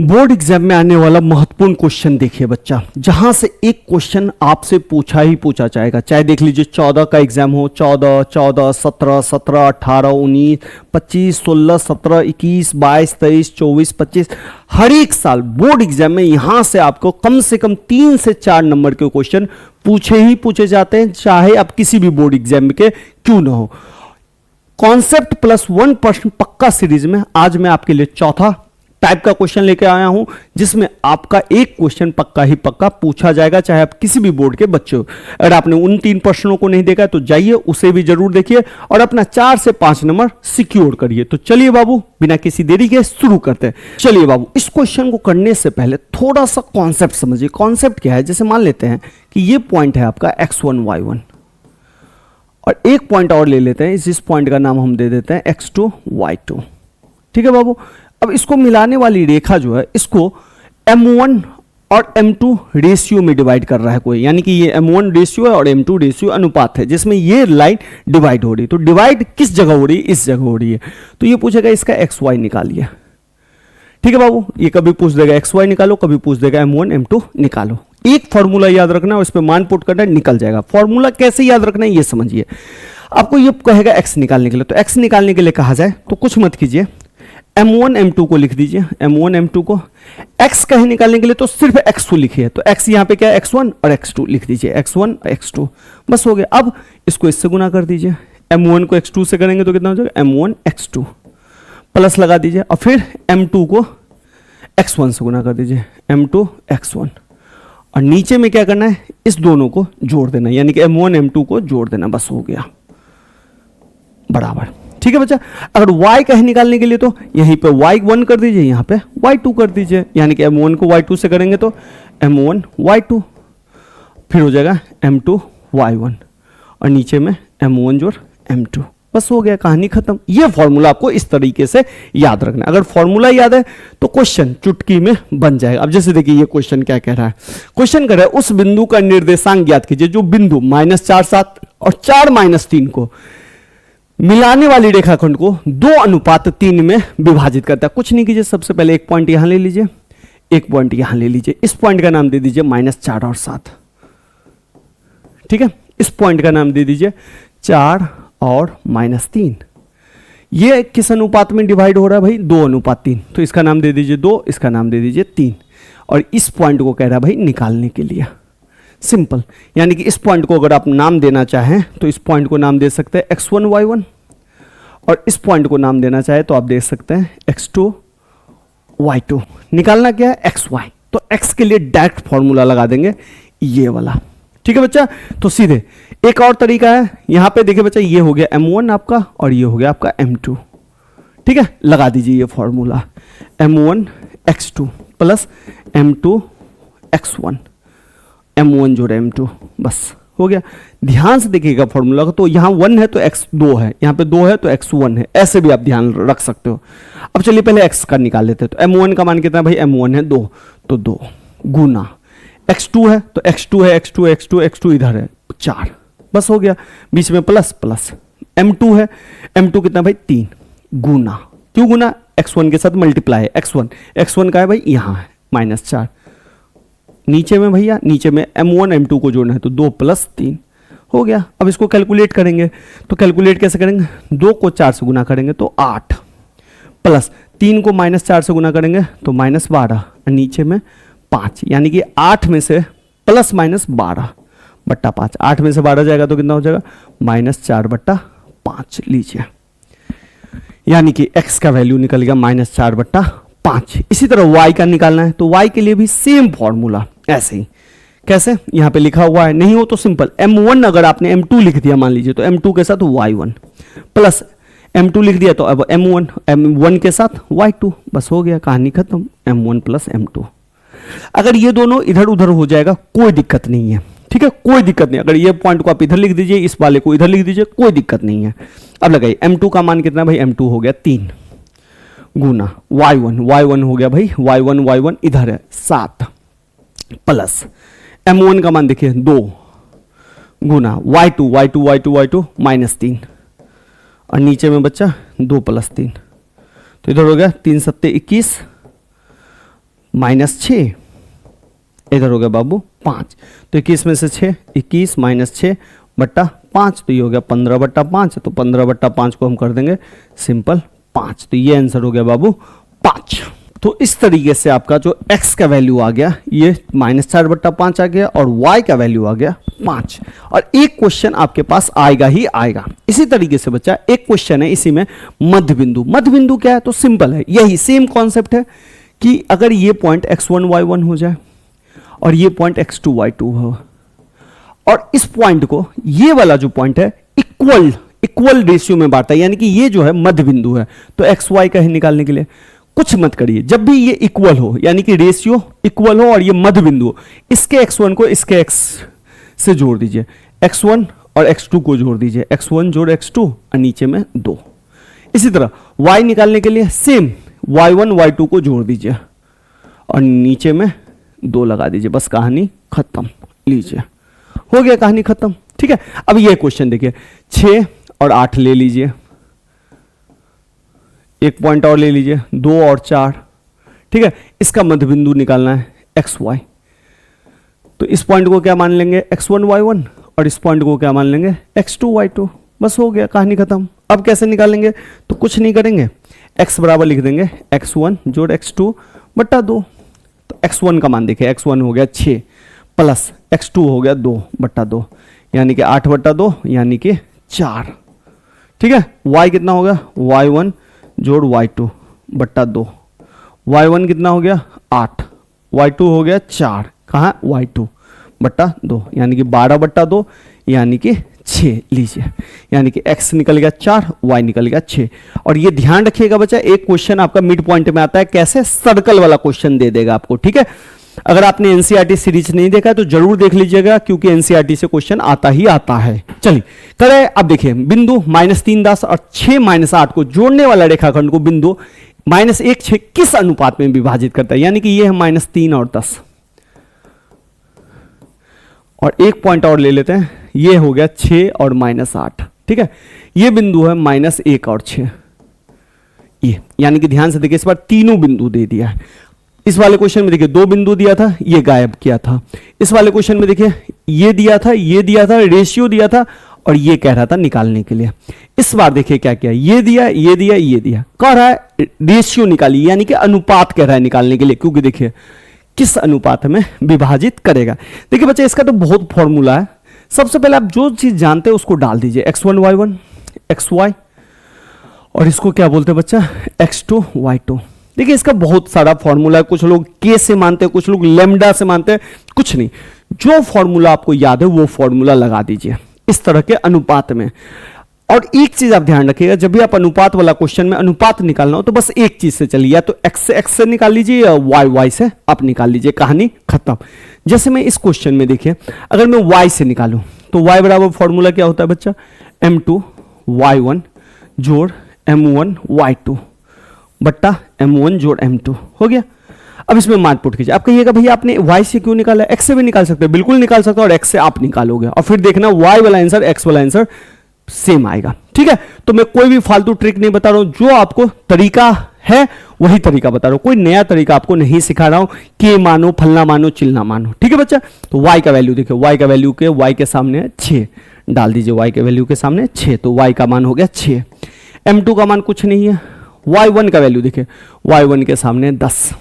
Board exam में आने वाला महत्वपूर्ण क्वेश्चन देखिए बच्चा, जहां से एक क्वेश्चन आपसे पूछा ही पूछा जाएगा। चाहे देख लीजिए 14 का एग्जाम हो, 14, 14, 17, 17, 18, 19, 25, 16, 17, 21, 22, 23, 24, 25, हर एक साल बोर्ड एग्जाम में यहां से आपको कम से कम 3 से 4 नंबर के क्वेश्चन पूछे ही पूछे जाते हैं, चाहे आप किसी भी बोर्ड एग्जाम के क्यों ना हो। कॉन्सेप्ट प्लस 1% पक्का सीरीज में आज मैं आपके लिए चौथा टाइप का क्वेश्चन लेके आया हूं, जिसमें आपका एक क्वेश्चन पक्का ही पक्का पूछा जाएगा, चाहे आप किसी भी बोर्ड के बच्चे हो। अगर आपने उन 3 प्रश्नों को नहीं देखा तो जाइए उसे भी जरूर देखिए और अपना 4 से 5 नंबर सिक्योर करिए। तो चलिए बाबू, बिना किसी देरी के शुरू करते हैं। चलिए बाबू, इस क्वेश्चन को करने से पहले थोड़ा सा कॉन्सेप्ट समझिए। कॉन्सेप्ट क्या है, जैसे मान लेते हैं कि ये पॉइंट है आपका x1 y1 और एक पॉइंट और ले लेते हैं, इस पॉइंट का नाम हम दे देते हैं x2 y2। ठीक है बाबू, अब इसको मिलाने वाली रेखा जो है इसको m1 और m2 रेशियो में डिवाइड कर रहा है कोई, यानी कि ये m1 रेशियो है और m2 रेशियो अनुपात है, जिसमें ये लाइन डिवाइड हो रही है। तो डिवाइड किस जगह हो रही है, इस जगह हो रही है। तो ये पूछेगा इसका xy निकालिए। ठीक है बाबू, ये कभी पूछ देगा xy निकालो, कभी पूछ देगा m1 m2 निकालो। एक फॉर्मूला याद रखना है, उस पर मान पुट करना, निकल जाएगा। फॉर्मूला कैसे याद रखना है ये समझिए। आपको ये कहेगा x निकालने के लिए, तो x निकालने के लिए कहा जाए तो कुछ मत कीजिए, m1 m2 को लिख दीजिए। m1 m2 को x कहे निकालने के लिए तो सिर्फ x2 लिखिए, तो x यहाँ पे क्या है x1 और x2 लिख दीजिए, x1 x2 बस हो गया। अब इसको इससे गुना कर दीजिए, m1 को x2 से करेंगे तो कितना हो जाएगा m1 x2 प्लस लगा दीजिए और फिर m2 को x1 से गुना कर दीजिए, m2 x1 और नीचे में क्या करना है, इस दोनों को जोड़ देना, यानी कि m1 m2 को जोड़ देना, बस हो गया बराबर। ठीक है बच्चा, अगर y कहे निकालने के लिए तो यहीं पे y1 कर दीजिए, यहां पे y2 कर दीजिए, यानी कि m1 को y2 से करेंगे तो m1 y2 फिर हो जाएगा m2 y1 और नीचे में m1 जोड़ m2, बस हो गया, कहानी खत्म। ये फॉर्मूला आपको इस तरीके से याद रखना है। अगर फॉर्मूला याद है तो क्वेश्चन चुटकी में बन जाएगा। अब जैसे देखिए ये क्वेश्चन क्या कह रहा है, क्वेश्चन कह रहा है उस बिंदु का निर्देशांक ज्ञात कीजिए जो बिंदु -4 7 और 4 -3 को मिलाने वाली रेखाखंड को 2:3 में विभाजित करता है। कुछ नहीं कीजिए, सबसे पहले एक पॉइंट यहां ले लीजिए, एक पॉइंट यहां ले लीजिए, इस पॉइंट का नाम दे दीजिए -4 और 7। ठीक है, इस पॉइंट का नाम दे दीजिए 4 और -3। ये किस अनुपात में डिवाइड हो रहा है भाई, 2:3, तो इसका नाम दे दीजिए 2, इसका नाम दे दीजिए 3 और इस पॉइंट को कह रहा है भाई निकालने के लिए। सिंपल, यानी कि इस पॉइंट को अगर आप नाम देना चाहें तो इस पॉइंट को नाम दे सकते हैं x1 y1 और इस पॉइंट को नाम देना चाहे तो आप दे सकते हैं x2 y2। निकालना क्या है, xy, तो x के लिए डायरेक्ट फॉर्मूला लगा देंगे ये वाला। ठीक है बच्चा, तो सीधे एक और तरीका है, यहां पे देखिए बच्चा, ये हो गया m1 आपका और ये हो गया आपका m2। ठीक है, लगा दीजिए ये formula m1 x2 plus m2 x1, m1 जोड़ m2, बस हो गया। ध्यान से देखिएगा फॉर्मूला को, तो यहाँ 1 है तो x2 है, यहाँ पे 2 है तो x1 है, ऐसे भी आप ध्यान रख सकते हो। अब चलिए पहले x का निकाल लेते हैं, तो m1 का मान कितना है भाई, m1 है 2, तो 2 गुना x2 है तो x2 है, x2 x2 x2 इधर है 4, बस हो गया, बीच में प्लस प्लस। m2 है, m2 कितना भाई 3 गुना, क्यों गुना, x1 के साथ मल्टीप्लाई है, x1 का है भाई यहाँ है -4, नीचे में भैया नीचे में m1 m2 को जोड़ना है तो 2 + 3 हो गया। अब इसको कैलकुलेट करेंगे, तो कैलकुलेट कैसे करेंगे, 2 को 4 से गुना करेंगे तो 8 प्लस 3 को -4 से गुना करेंगे तो -12 और नीचे में 5, यानी कि 8 में से ±12 बट्टा 5, 8 में से 12 जाएगा तो कितना हो जाएगा -4 बट्टा 5 लीजिए, यानी कि x का वैल्यू निकल गया -4 बट्टा 5। इसी तरह y का निकालना है तो y के लिए भी सेम फॉर्मूला, ऐसे ही। कैसे, यहाँ पे लिखा हुआ है, नहीं हो तो सिंपल m1 अगर आपने m2 लिख दिया मान लीजिए तो m2 के साथ y1 प्लस m2 लिख दिया तो अब m1 के साथ y2, बस हो गया, कहानी खत्म, m1 प्लस m2। अगर ये दोनों इधर उधर हो जाएगा कोई दिक्कत नहीं है, ठीक है, कोई दिक्कत नहीं। अगर ये पॉइंट को आप इधर लिख दीजिए, इस वाले को इधर लिख दीजिए, कोई दिक्कत नहीं है। अब लगाइए m2 का मान कितना भाई, m2 हो गया 3 गुना y1 हो गया भाई, y1 इधर है 7 प्लस m1 का मान देखिए 2 गुना y2 -3 और नीचे में बच्चा 2 + 3, तो इधर हो गया 3 × 7 = 21 -6, इधर हो गया बाबू 5, तो 21 में से 6, 21 - 6 बट्टा 5, तो ये हो गया 15/5, तो 15/5 को हम कर देंगे सिंपल 5, तो ये आंसर हो गया बाबू 5। तो इस तरीके से आपका जो x का वैल्यू आ गया ये -4/5 आ गया और y का वैल्यू आ गया 5, और एक क्वेश्चन आपके पास आएगा ही आएगा। इसी तरीके से बच्चा एक क्वेश्चन है इसी में मध्य बिंदु। मध्य बिंदु क्या है, तो सिंपल है, यही सेम कॉन्सेप्ट है कि अगर ये पॉइंट x1 y1 हो जाए और ये पॉइंट x2 y2 हो, और इस पॉइंट को ये वाला जो पॉइंट है इक्वल रेशियो में बांटा है, यानी कि ये जो है मध्य बिंदु है, तो एक्स वाई का ही निकालने के लिए कुछ मत करिए, जब भी ये इक्वल हो यानी कि रेशियो इक्वल हो और ये मध्य बिंदु हो, इसके x1 को इसके x से जोड़ दीजिए, x1 और x2 को जोड़ दीजिए, x1 जोड़ x2 और नीचे में 2। इसी तरह y निकालने के लिए सेम y1 y2 को जोड़ दीजिए और नीचे में 2 लगा दीजिए, बस कहानी खत्म। लीजिए हो गया कहानी खत्म, ठीक है। अब ये क्वेश्चन देखिए, 6 और 8 ले लीजिए, एक पॉइंट और ले लीजिए, 2 और 4, ठीक है। इसका मध्य बिंदु निकालना है एक्स वाई, तो इस पॉइंट को क्या मान लेंगे x1 y1 और इस पॉइंट को क्या मान लेंगे x2 y2, बस हो गया कहानी खत्म। अब कैसे निकालेंगे, तो कुछ नहीं करेंगे, x बराबर लिख देंगे x1 जोड़ x2 बट्टा 2, तो x1 का मान देखिए, x1 हो गया 6 प्लस x2 हो गया 2 बट्टा 2, यानी कि 8 बट्टा 2 यानी कि 4, ठीक है। y कितना हो गया y1 जोड़ y2 बट्टा 2, y1 कितना हो गया 8, y2 हो गया 4, कहाँ y2 बट्टा 2 यानी कि 12 बट्टा 2 यानी कि 6 लीजिए, यानी कि x निकल गया 4, y निकल गया 6। और ये ध्यान रखिएगा बच्चा, एक क्वेश्चन आपका मिड पॉइंट में आता है, कैसे सर्कल वाला क्वेश्चन दे देगा आपको, ठीक है। अगर आपने एनसीईआरटी सीरीज नहीं देखा है तो जरूर देख लीजिएगा, क्योंकि एनसीईआरटी से क्वेश्चन आता ही आता है। चलिए करें, अब देखिए बिंदु -3 10 और 6 -8 को जोड़ने वाला रेखाखंड को बिंदु -1 6 किस अनुपात में विभाजित करता है, यानी कि ये है -3 और 10, और एक पॉइंट और ले लेते हैं, ये हो गया 6 और -8, ठीक है। ये बिंदु है -1 और 6, ये यानी कि ध्यान से देखिए, इस बार तीनों बिंदु दे दिया है। इस वाले क्वेश्चन में देखिए 2 बिंदु दिया था, ये गायब किया था। इस वाले क्वेश्चन में देखिए ये दिया था, ये दिया था, रेशियो दिया था, और ये कह रहा था निकालने के लिए। इस बार देखिए क्या किया, ये दिया, ये दिया, ये दिया, कह रहा है रेशियो निकालिए, यानी कि अनुपात कह रहा है निकालने के लिए, क्योंकि देखिए किस अनुपात में विभाजित करेगा। देखिए बच्चे इसका तो बहुत फॉर्मूला है, सबसे पहले आप जो चीज जानते हैं उसको डाल दीजिए, x1 y1 xy, और इसको क्या बोलते हैं बच्चा x2 y2। देखिए इसका बहुत सारा फॉर्मूला है, कुछ लोग के से मानते हैं, कुछ लोग लेमडा से मानते हैं, कुछ नहीं, जो फॉर्मूला आपको याद है वो फॉर्मूला लगा दीजिए इस तरह के अनुपात में। और एक चीज आप ध्यान रखिएगा, जब भी आप अनुपात वाला क्वेश्चन में अनुपात निकालना हो तो बस एक चीज से चलिए, या तो x से निकाल लीजिए या y से आप निकाल लीजिए, कहानी खत्म। जैसे मैं इस क्वेश्चन में देखिए, अगर मैं y से निकालूं तो y बराबर फॉर्मूला क्या होता है बच्चा, m2 y1 जोड़ m1 y2 बट्टा m1 जोड़ m2, हो गया। अब इसमें मान पुट कीजिए, आप कहिएगा भैया आपने y से क्यों निकाला, x से भी निकाल सकते हैं, बिल्कुल निकाल सकते हो, और x से आप निकालोगे और फिर देखना y वाला आंसर x वाला आंसर सेम आएगा, ठीक है। तो मैं कोई भी फालतू ट्रिक नहीं बता रहा हूं, जो आपको तरीका है वही तरीका बता रहा हूं, कोई नया तरीका आपको नहीं सिखा रहा हूं कि मानो फलना मानो चिलना मानो, ठीक है बच्चा। तो y का वैल्यू देखिए, y का वैल्यू के y के सामने 6 डाल दीजिए, y के वैल्यू के सामने 6, तो y का मान हो गया 6। m2 का मान कुछ नहीं है, y1 का वैल्यू देखिए, y1 के सामने 10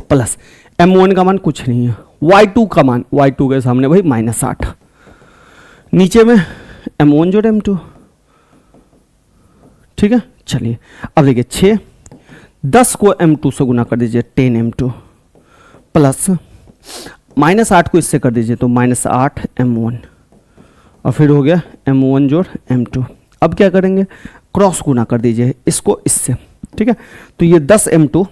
प्लस m1 का मान कुछ नहीं है, y2 का मान y2 के सामने भाई -8, नीचे में m1 जोड़ m2, ठीक है। चलिए अब देखिए 6 10 को m2 से गुना कर दीजिए 10 m2 प्लस -8 को इससे कर दीजिए तो -8 m1, और फिर हो गया m1 जोड़ m2। अब क्या करेंगे, क्रॉस गुना कर दीजिए इसको इससे, ठीक है। तो ये 10 m2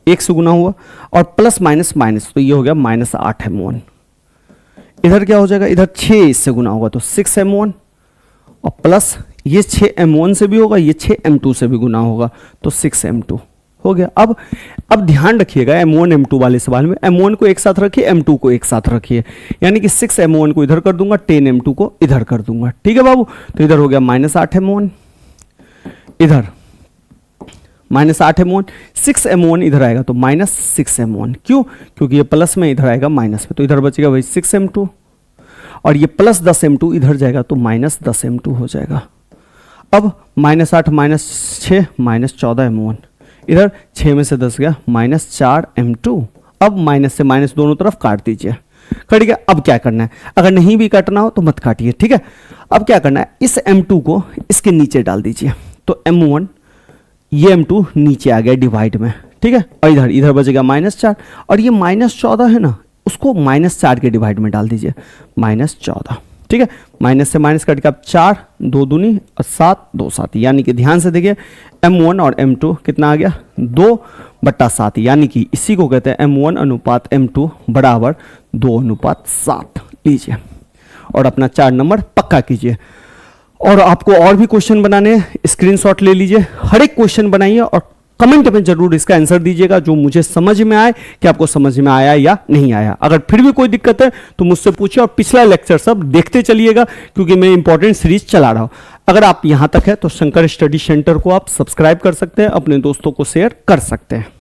एक से गुना हुआ और प्लस माइनस माइनस, तो ये हो गया -8 m1। इधर क्या हो जाएगा, इधर 6 इससे गुना होगा तो 6 m1, और प्लस ये 6 m1 से भी होगा, ये 6 m2 से भी गुना होगा तो 6 m2 हो गया। अब ध्यान रखिएगा M1 M2 वाले सवाल में M1 को एक साथ रखिए, M2 को एक साथ रखिए, यानी कि 6 M1 को इधर कर दूंगा, 10 M2 को इधर कर दूंगा, ठीक है बाबू। तो इधर हो गया -8 M1, इधर -8 m1, 6 m1 इधर आएगा तो -6 m1। क्यों? क्योंकि ये प्लस में इधर आएगा माइनस में, तो इधर बचेगा भाई 6 m2 और ये प्लस 10 m2 इधर जाएगा तो -10 m2 हो जाएगा। अब -8 -6 -14 m1, इधर 6 में से 10 गया -4 m2। अब माइनस से माइनस दोनों तरफ काट दीजिए, कट गया। अब क्या करना है, अगर नहीं भी काटना हो तो मत काटिए, ठीक है। अब क्या करना है, इस m2 को इसके नीचे डाल दीजिए, तो m1 ये m2 नीचे आ गया डिवाइड में, ठीक है। और इधर इधर बचेगा -4 और ये -14 है ना, उसको -4 के डिवाइड में डाल दीजिए, -14, ठीक है। माइनस से माइनस कट के अब 4 2 दूनी और 7 2 7, यानी कि ध्यान से देखिए m1 और m2 कितना आ गया 2/7, यानी कि इसी को कहते हैं m1 अनुपात m2 बराबर 2:7 लीजिए और अपना 4 नंबर पक्का कीजिए। और आपको और भी क्वेश्चन बनाने हैं, स्क्रीनशॉट ले लीजिए, हर एक क्वेश्चन बनाइए और कमेंट में जरूर इसका आंसर दीजिएगा जो मुझे समझ में आए कि आपको समझ में आया या नहीं आया। अगर फिर भी कोई दिक्कत है तो मुझसे पूछिए और पिछला लेक्चर सब देखते चलिएगा क्योंकि मैं इंपॉर्टेंट सीरीज चला रहा हूं। अगर आप यहां तक है तो शंकर स्टडी सेंटर को आप सब्सक्राइब कर सकते हैं, अपने दोस्तों को शेयर कर सकते हैं।